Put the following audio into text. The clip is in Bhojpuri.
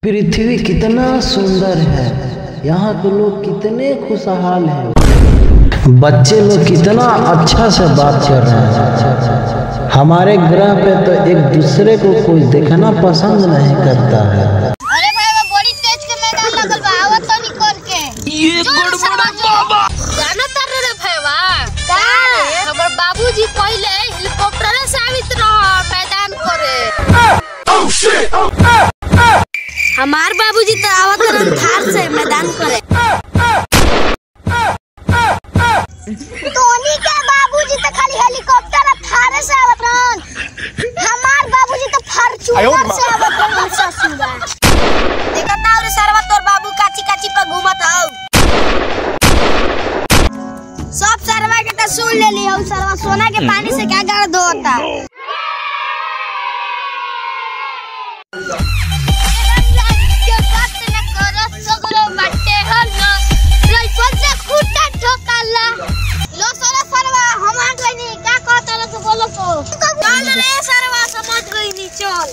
पृथ्वी कितना सुंदर है, यहाँ के लोग कितने खुशहाल हैं, बच्चे लोग कितना अच्छा से बात कर रहे हैं। हमारे ग्रह पे तो एक दूसरे को कोई देखना पसंद नहीं करता है। अरे भाई वो बड़ी तेज के मैदान लगल बा, आवत तो निकल के ये गड़बड़ बाबा जाना तर रे भैया का हमर बाबूजी पहले हेलीकॉप्टर से आवित रह मैदान करे। ओह शिट हमार बाबूजी तो आवत रह थार से मैदान करे। धोनी के बाबूजी तो खाली हेलीकॉप्टर और थार से आवत रह, हमार बाबूजी तो फॉर्च्यूनर से आवत रह। ससुरा देखत ना रे सरवा तोर बाबू काची काची पर घूमत हौ, सब सरवा के तो सुन ले ली हौ। सरवा सोना के पानी से क्या गाड़ धोता। चल रे सरवा समझ गई नी चल।